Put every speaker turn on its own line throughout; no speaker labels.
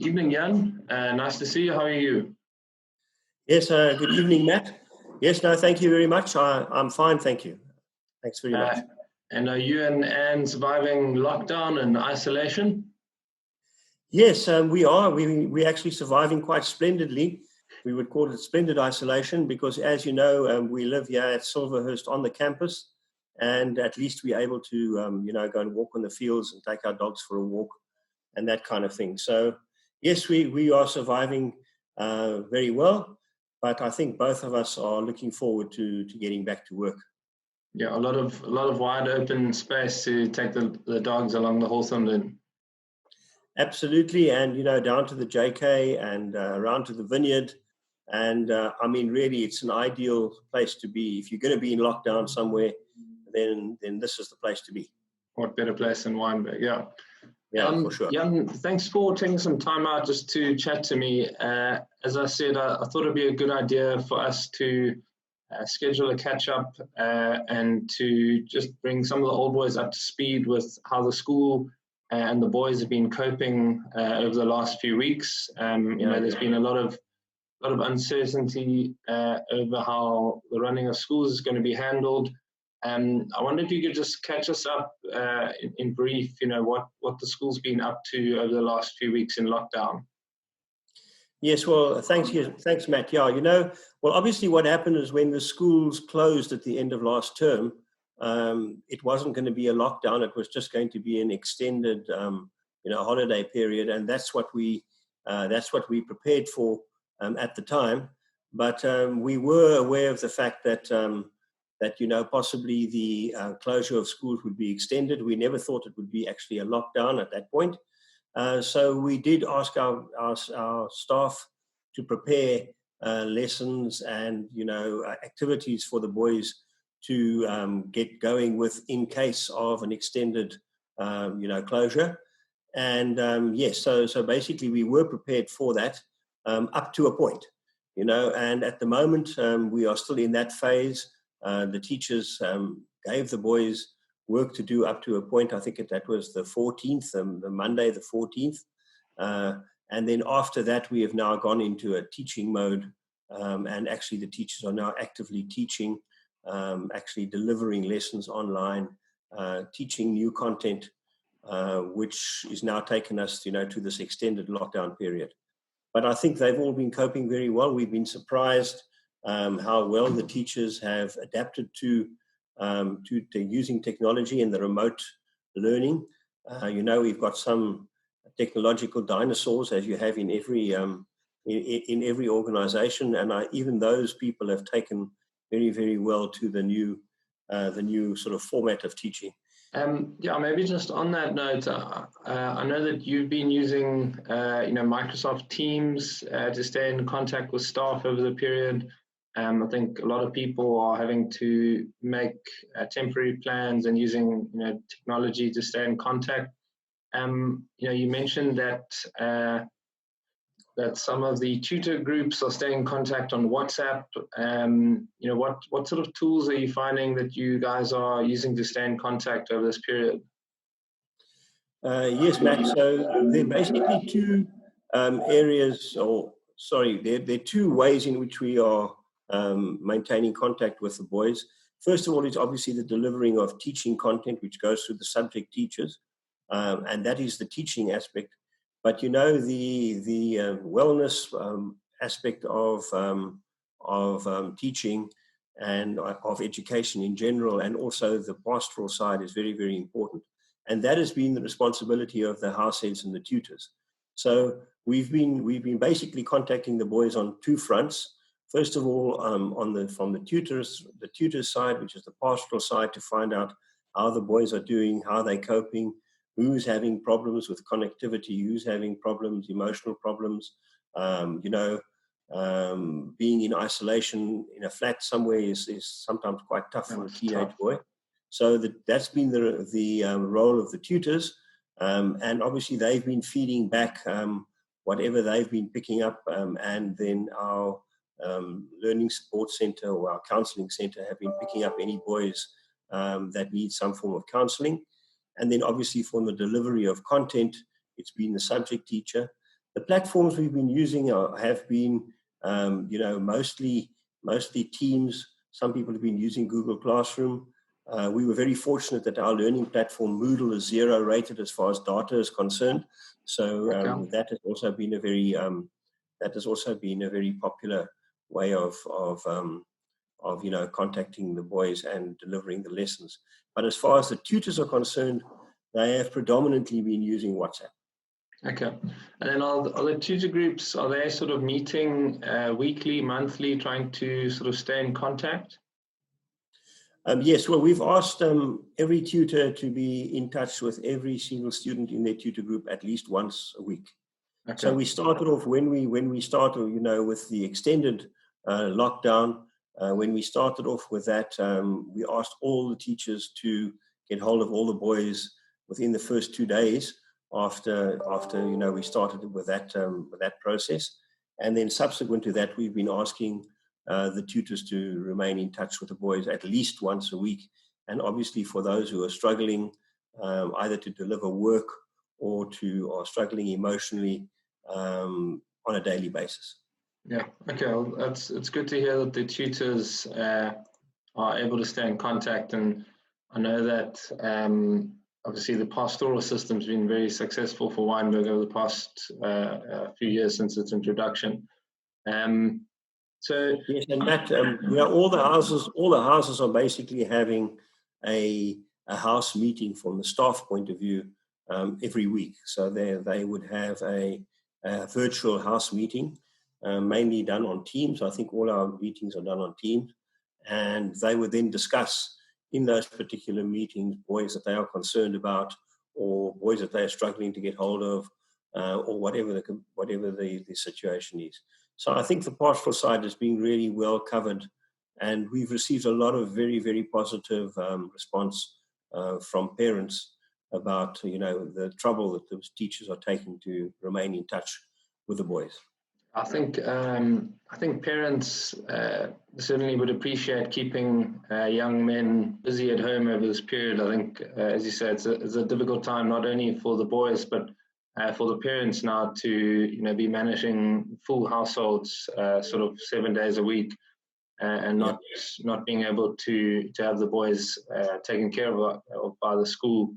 Evening, Jan. Nice to see you. How are you?
Yes, good evening, Matt. Yes, no, thank you very much. I'm fine, thank you. Thanks very much.
And are you and Anne surviving lockdown and isolation?
Yes, we are. We're actually surviving quite splendidly. We would call it splendid isolation because, as you know, we live here at Silverhurst on the campus, and at least we're able to, go and walk on the fields and take our dogs for a walk and that kind of thing. So, yes, we are surviving very well, but I think both of us are looking forward to getting back to work.
Yeah, a lot of wide open space to take the dogs along the Thomson.
Absolutely, and down to the JK and around to the vineyard, and really, it's an ideal place to be. If you're going to be in lockdown somewhere, then this is the place to be.
What better place than Weinberg? Yeah.
Yeah, for sure.
Jan, thanks for taking some time out just to chat to me. As I said, I thought it'd be a good idea for us to schedule a catch-up and to just bring some of the old boys up to speed with how the school and the boys have been coping over the last few weeks. There's been a lot of uncertainty over how the running of schools is going to be handled. I wonder if you could just catch us up in brief, what the school's been up to over the last few weeks in lockdown.
Yes, well, thanks, Matt. Yeah, well, obviously what happened is when the schools closed at the end of last term, it wasn't going to be a lockdown. It was just going to be an extended, holiday period, and that's what we prepared for at the time. But we were aware of the fact that possibly the closure of schools would be extended. We never thought it would be actually a lockdown at that point. So we did ask our staff to prepare lessons and activities for the boys to get going with in case of an extended closure. And yes, so basically we were prepared for that up to a point, and at the moment we are still in that phase. The teachers gave the boys work to do up to a point. I think that was the 14th, the Monday, the 14th. And then after that, we have now gone into a teaching mode. And actually the teachers are now actively teaching, actually delivering lessons online, teaching new content, which is now taken us, to this extended lockdown period. But I think they've all been coping very well. We've been surprised how well the teachers have adapted to using technology and the remote learning. We've got some technological dinosaurs, as you have in every organization, and even those people have taken very, very well to the new sort of format of teaching.
Maybe just on that note, I know that you've been using Microsoft Teams to stay in contact with staff over the period. I think a lot of people are having to make temporary plans and using technology to stay in contact. You mentioned that some of the tutor groups are staying in contact on WhatsApp. What sort of tools are you finding that you guys are using to stay in contact over this period?
Yes, Matt. So there are basically two areas, there are two ways in which we are maintaining contact with the boys. First of all, it's obviously the delivering of teaching content, which goes through the subject teachers, and that is the teaching aspect. But the wellness aspect of teaching and of education in general, and also the pastoral side, is very, very important. And that has been the responsibility of the house heads and the tutors. So we've been basically contacting the boys on two fronts. First of all, from the tutors side, which is the pastoral side, to find out how the boys are doing, how they're coping, who's having problems with connectivity, who's having problems, emotional problems. Being in isolation in a flat somewhere is sometimes quite tough for a teenage boy. So that's been the role of the tutors, and obviously they've been feeding back whatever they've been picking up, and then our learning support center or our counseling center have been picking up any boys that need some form of counseling. And then obviously for the delivery of content, it's been the subject teacher. The platforms we've been using have been, mostly Teams. Some people have been using Google Classroom. We were very fortunate that our learning platform Moodle is 0 rated as far as data is concerned. So that has also been a very popular way of contacting the boys and delivering the lessons. But as far as the tutors are concerned, they have predominantly been using WhatsApp.
Okay. And then are the tutor groups, are they sort of meeting weekly, monthly, trying to sort of stay in contact?
Yes, well, we've asked every tutor to be in touch with every single student in their tutor group at least once a week. Okay. So we started off when we started, with the extended lockdown. When we started off with that, we asked all the teachers to get hold of all the boys within the first 2 days after we started with that process, and then subsequent to that, we've been asking the tutors to remain in touch with the boys at least once a week, and obviously for those who are struggling either to deliver work or are struggling emotionally on a daily basis.
Yeah, okay, well, it's good to hear that the tutors are able to stay in contact, and I know that obviously the pastoral system has been very successful for Wynberg over the past few years since its introduction. So
yes, and Matt, all the houses are basically having a house meeting from the staff point of view every week. So they would have a virtual house meeting, mainly done on Teams. I think all our meetings are done on Teams, and they would then discuss in those particular meetings boys that they are concerned about, or boys that they are struggling to get hold of, or whatever the situation is. So I think the pastoral side is being really well covered, and we've received a lot of very, very positive response from parents about the trouble that those teachers are taking to remain in touch with the boys.
I think parents certainly would appreciate keeping young men busy at home over this period. I think, as you said, it's a difficult time not only for the boys but for the parents now to be managing full households sort of 7 days a week and not being able to have the boys taken care of by the school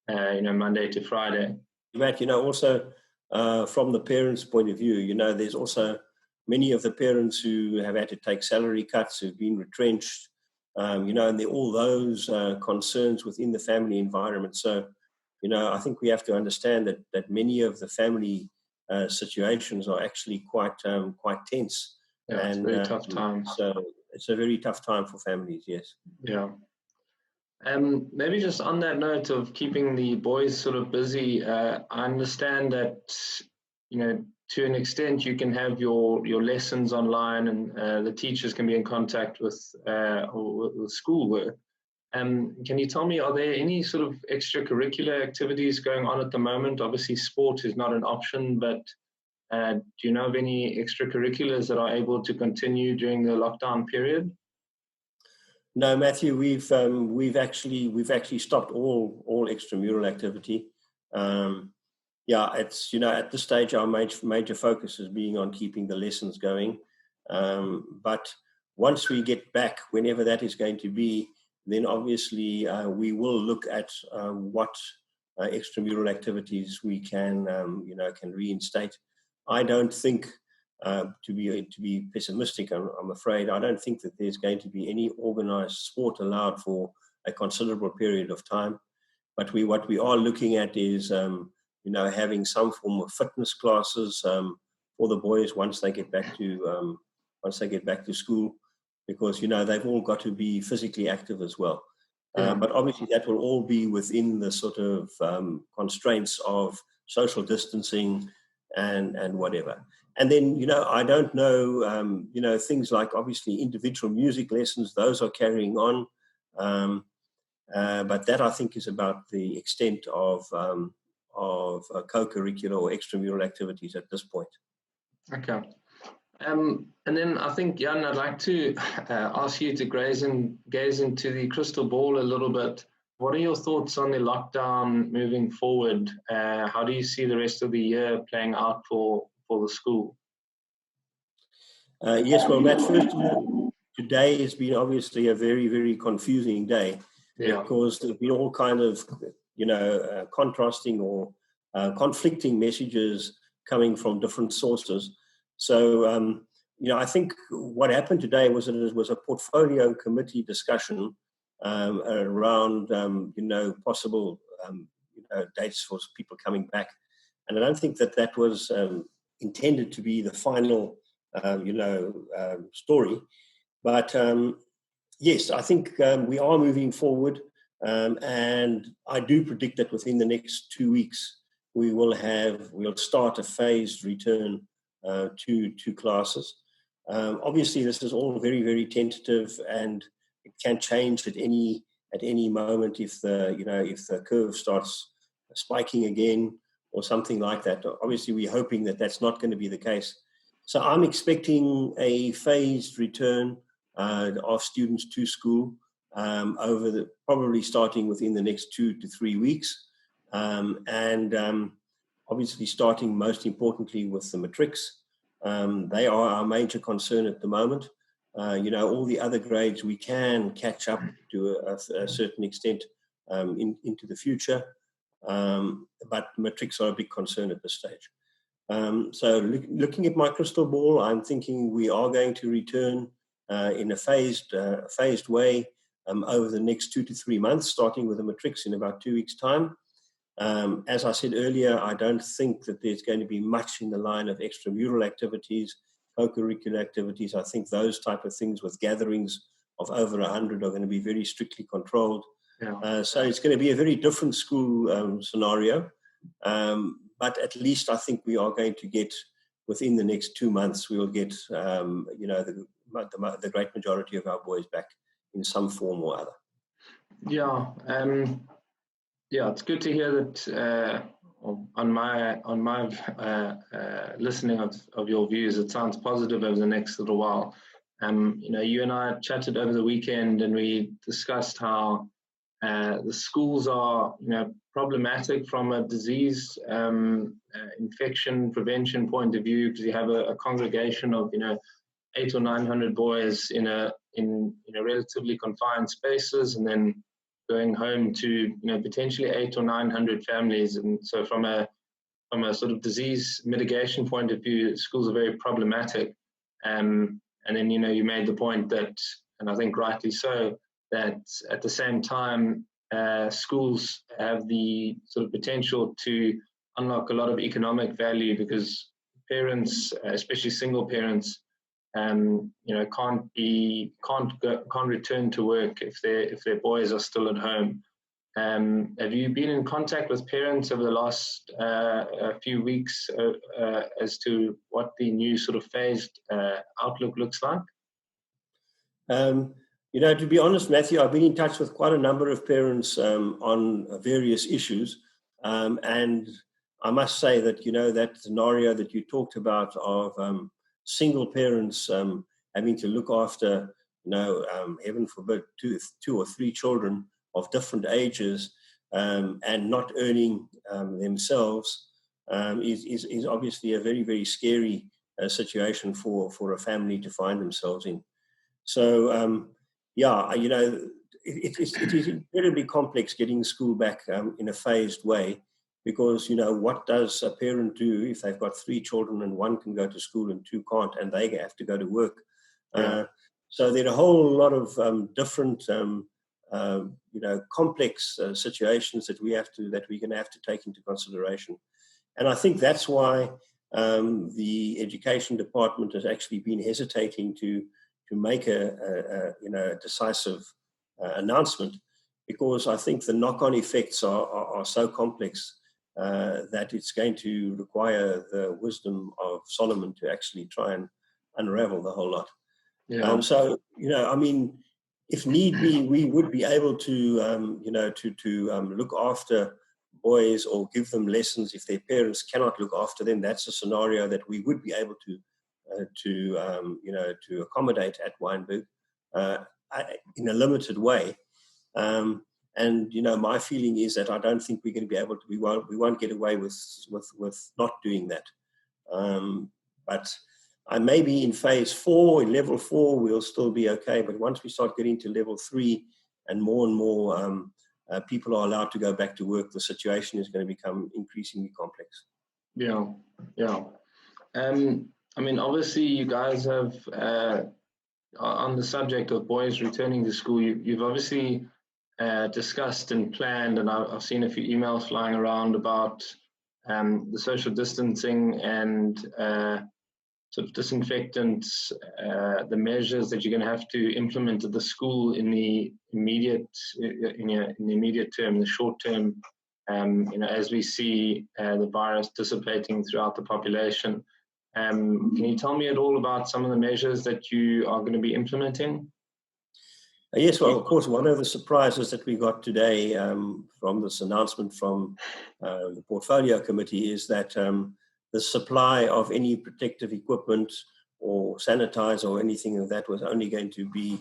Monday to Friday.
Matt, also from the parents' point of view, there's also many of the parents who have had to take salary cuts, who've been retrenched, and there are all those concerns within the family environment. So I think we have to understand that many of the family situations are actually quite tense.
Yeah, it's a very tough time.
So it's a very tough time for families, yes.
Yeah. Maybe just on that note of keeping the boys sort of busy, I understand that, to an extent you can have your lessons online and the teachers can be in contact with schoolwork. Can you tell me, are there any sort of extracurricular activities going on at the moment? Obviously, sport is not an option, but do you know of any extracurriculars that are able to continue during the lockdown period?
No, Matthew, we've actually stopped all extramural activity. It's at this stage our major focus is being on keeping the lessons going. But once we get back, whenever that is going to be, then obviously we will look at what extramural activities we can reinstate. I don't think, to be pessimistic, I'm afraid, I don't think that there's going to be any organized sport allowed for a considerable period of time. But what we are looking at is having some form of fitness classes for the boys once they get back to school, because they've all got to be physically active as well. But obviously that will all be within the sort of constraints of social distancing and whatever. And then I don't know things like obviously individual music lessons, those are carrying on, but that I think is about the extent of co-curricular or extramural activities at this point.
Okay. And then I think, Jan, I'd like to ask you to gaze into the crystal ball a little bit. What are your thoughts on the lockdown moving forward? How do you see the rest of the year playing out for the school?
Yes, well, Matt, first of all, today has been obviously a very, very confusing day, because there's been all kind of, contrasting or conflicting messages coming from different sources. So, I think what happened today was that it was a portfolio committee discussion around, possible, dates for people coming back. And I don't think that was intended to be the final story. But yes, I think we are moving forward, and I do predict that within the next 2 weeks we'll start a phased return to classes. Obviously, this is all very, very tentative, and it can change at any moment if the curve starts spiking again or something like that. Obviously, we're hoping that that's not going to be the case. So I'm expecting a phased return of students to school probably starting within the next 2 to 3 weeks, and obviously starting most importantly with the matrics. They are our major concern at the moment. All the other grades we can catch up to a certain extent into the future, but matrics are a big concern at this stage. So looking at my crystal ball, I'm thinking we are going to return in a phased way over the next 2 to 3 months, starting with the matrics in about 2 weeks' time. As I said earlier, I don't think that there's going to be much in the line of extramural activities, co-curricular activities. I think those type of things with gatherings of over 100 are going to be very strictly controlled. So it's going to be a very different school scenario. But at least I think we are going to get, within the next 2 months, we will get, the great majority of our boys back in some form or other.
It's good to hear that. On my listening of your views, it sounds positive over the next little while. You and I chatted over the weekend, and we discussed how the schools are, problematic from a disease infection prevention point of view, because you have a congregation of 800 or 900 boys in relatively confined spaces, and then going home to potentially 800 or 900 families. And so from a sort of disease mitigation point of view, schools are very problematic. And then you made the point that, and I think rightly so, that at the same time, schools have the sort of potential to unlock a lot of economic value, because parents, especially single parents, can't return to work if their boys are still at home. Have you been in contact with parents over the last few weeks as to what the new sort of phased outlook looks like?
To be honest, Matthew, I've been in touch with quite a number of parents on various issues. And I must say that, that scenario that you talked about of single parents having to look after, heaven forbid, two or three children of different ages and not earning themselves is obviously a very, very scary situation for a family to find themselves in. So, it is incredibly complex getting school back in a phased way, because, what does a parent do if they've got 3 children and 1 can go to school and 2 can't, and they have to go to work? So there are a whole lot of different, complex situations that we're going to have to take into consideration. And I think that's why the education department has actually been hesitating to make a decisive announcement, because I think the knock-on effects are so complex that it's going to require the wisdom of Solomon to actually try and unravel the whole lot. So, if need be, we would be able to, look after boys or give them lessons if their parents cannot look after them. That's a scenario that we would be able to accommodate at Wynberg in a limited way. And And my feeling is that I don't think we're going to be able to. We won't get away with not doing that. But maybe in phase 4, in level 4, we'll still be okay. But once we start getting to level 3, and more people are allowed to go back to work, the situation is going to become increasingly complex.
Yeah. I mean, obviously, you guys have on the subject of boys returning to school. You've obviously discussed and planned, and I've seen a few emails flying around about the social distancing and sort of disinfectants, the measures that you're going to have to implement at the school in the immediate term, the short term. As we see the virus dissipating throughout the population. Can you tell me at all about some of the measures that you are going to be implementing?
Yes, well, of course, one of the surprises that we got today from this announcement from the Portfolio Committee is that the supply of any protective equipment or sanitizer or anything of that was only going to be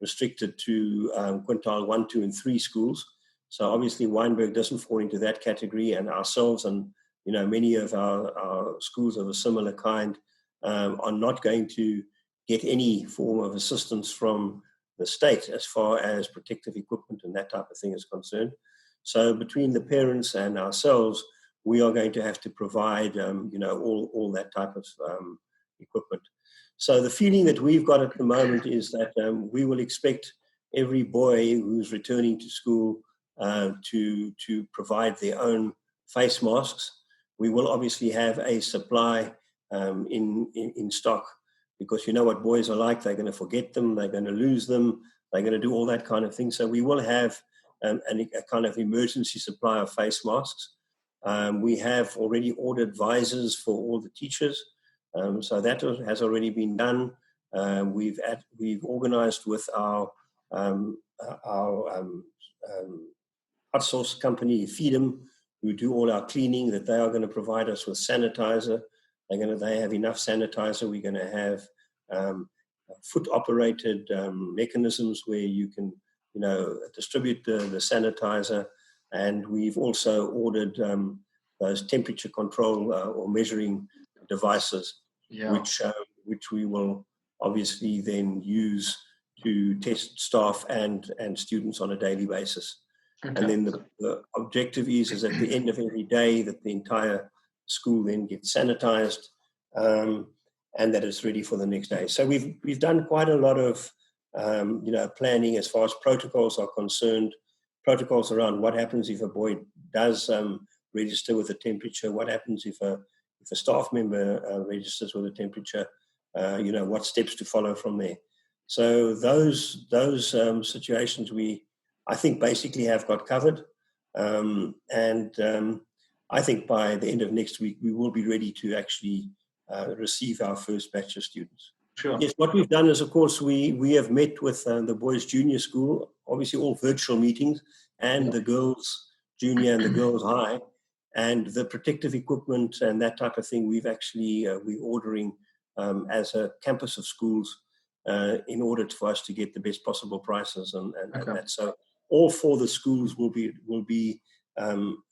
restricted to quintile 1, 2, and 3 schools. So obviously Wynberg doesn't fall into that category, and ourselves and many of our schools of a similar kind are not going to get any form of assistance from the state as far as protective equipment and that type of thing is concerned. So between the parents and ourselves, we are going to have to provide all that type of equipment. So the feeling that we've got at the moment is that we will expect every boy who's returning to school to provide their own face masks. We will obviously have a supply in stock, because you know what boys are like. They're going to forget them, they're going to lose them, they're going to do all that kind of thing. So we will have a kind of emergency supply of face masks. We have already ordered visors for all the teachers, so that has already been done. We've organized with our outsourced company, Feedem, who do all our cleaning, that they are going to provide us with sanitizer. They have enough sanitizer. We're going to have foot-operated mechanisms where you can, distribute the sanitizer. And we've also ordered those temperature control or measuring devices, which we will obviously then use to test staff and students on a daily basis. Okay. And then the objective is at the end of every day that the entire school then gets sanitized and that it's ready for the next day. So we've done quite a lot of planning as far as protocols are concerned. Protocols around what happens if a boy does register with a temperature, what happens if a staff member registers with a temperature, what steps to follow from there. So those situations I think basically have got covered. I think by the end of next week, we will be ready to actually receive our first batch of students.
Sure.
Yes, what we've done is, of course, we have met with the boys' junior school, obviously all virtual meetings, and the girls' junior and the girls' high, and the protective equipment and that type of thing. We've actually we're ordering as a campus of schools in order for us to get the best possible prices and that. So all 4 of the schools will be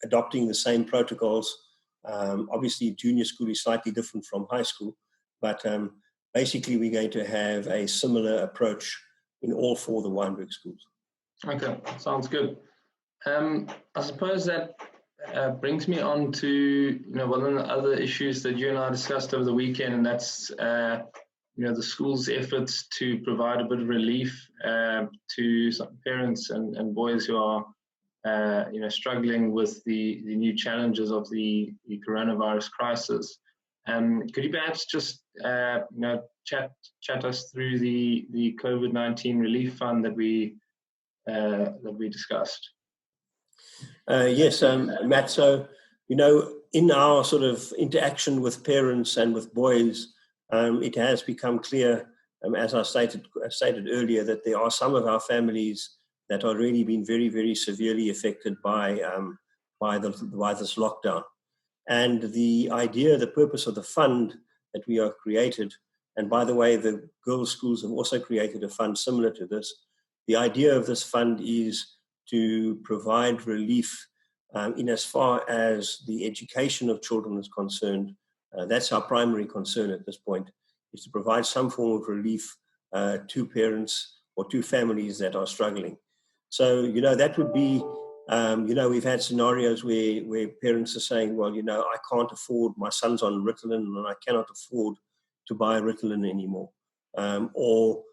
adopting the same protocols. Obviously, junior school is slightly different from high school, but basically we're going to have a similar approach in all 4 of the Wynberg schools.
Okay, sounds good. I suppose that brings me on to one of the other issues that you and I discussed over the weekend, and that's the school's efforts to provide a bit of relief to some parents and boys who are struggling with the new challenges of the coronavirus crisis. Could you perhaps just chat us through the COVID-19 relief fund that we discussed?
Yes, Matt. So in our sort of interaction with parents and with boys, it has become clear, as I stated earlier, that there are some of our families that are really being very, very severely affected by this lockdown. And the purpose of the fund that we have created, and by the way, the girls' schools have also created a fund similar to this. The idea of this fund is to provide relief in as far as the education of children is concerned. That's our primary concern at this point, is to provide some form of relief to parents or to families that are struggling. So, that would be, we've had scenarios where parents are saying, well, I can't afford, my son's on Ritalin and I cannot afford to buy Ritalin anymore. Or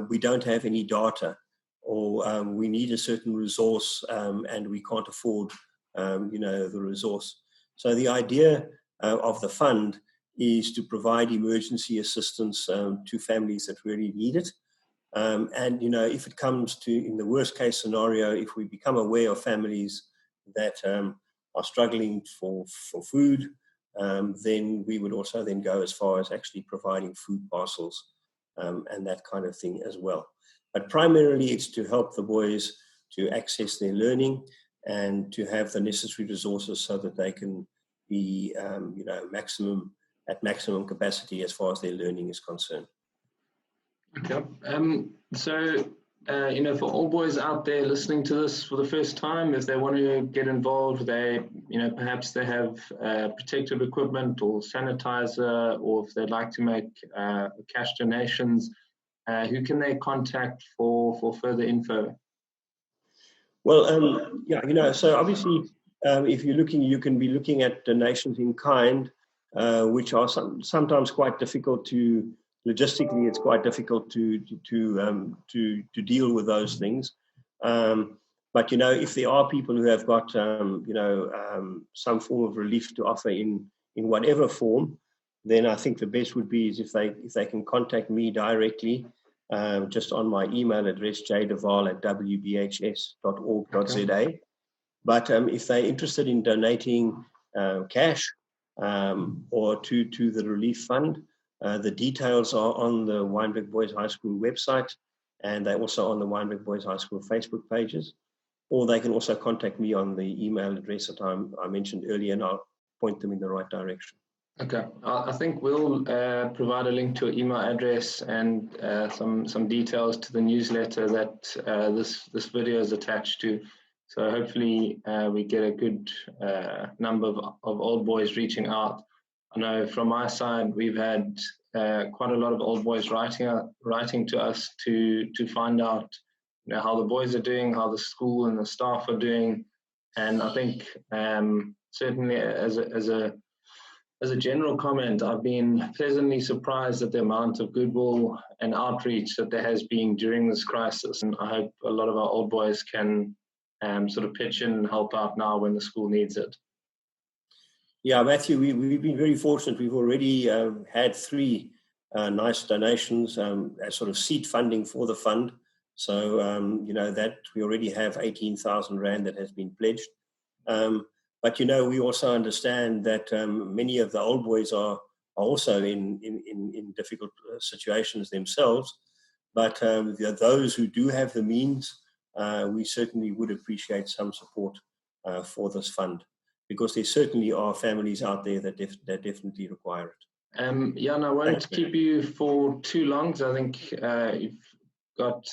we don't have any data, or we need a certain resource and we can't afford, the resource. So the idea of the fund is to provide emergency assistance to families that really need it. And, if it comes to, in the worst case scenario, if we become aware of families that are struggling for food, then we would also then go as far as actually providing food parcels and that kind of thing as well. But primarily it's to help the boys to access their learning and to have the necessary resources so that they can be, maximum capacity as far as their learning is concerned.
Okay. So, for all boys out there listening to this for the first time, if they want to get involved, perhaps they have protective equipment or sanitizer, or if they'd like to make cash donations, who can they contact for further info?
Well, so obviously, if you're looking, you can be looking at donations in kind, which are sometimes quite difficult to. Logistically, it's quite difficult to deal with those things. But if there are people who have got some form of relief to offer in whatever form, then I think the best would be is if they can contact me directly, just on my email address, jdewaal@wbhs.org.za. Okay. But if they're interested in donating cash or to the relief fund, the details are on the Wynberg Boys High School website, and they're also on the Wynberg Boys High School Facebook pages. Or they can also contact me on the email address that I mentioned earlier, and I'll point them in the right direction.
Okay, I think we'll provide a link to an email address and some details to the newsletter that this video is attached to. So hopefully we get a good number of old boys reaching out. I know from my side, we've had quite a lot of old boys writing to us to find out how the boys are doing, how the school and the staff are doing. And I think certainly as a general comment, I've been pleasantly surprised at the amount of goodwill and outreach that there has been during this crisis. And I hope a lot of our old boys can sort of pitch in and help out now when the school needs it.
Yeah, Matthew, we've been very fortunate. We've already had 3 nice donations as sort of seed funding for the fund. So, that we already have 18,000 Rand that has been pledged. But, we also understand that many of the old boys are also in difficult situations themselves. But those who do have the means, we certainly would appreciate some support for this fund, because there certainly are families out there that definitely require it.
Jan, I won't keep you for too long, because I think you've got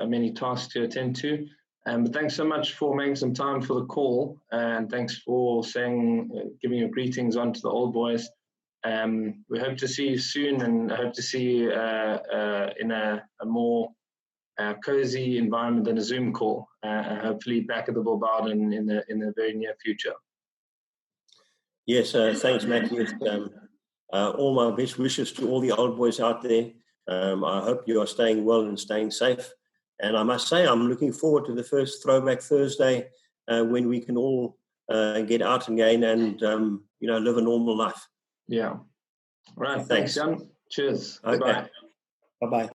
many tasks to attend to. But thanks so much for making some time for the call, and thanks for giving your greetings on to the old boys. We hope to see you soon, and I hope to see you in a more cozy environment than a Zoom call, hopefully back at the Bombardin in the very near future.
Yes, thanks, Matthew. All my best wishes to all the old boys out there. I hope you are staying well and staying safe. And I must say, I'm looking forward to the first Throwback Thursday when we can all get out again and, live a normal life.
Yeah. All right. Thanks, Jan. Cheers.
Okay.
Bye.
Bye-bye.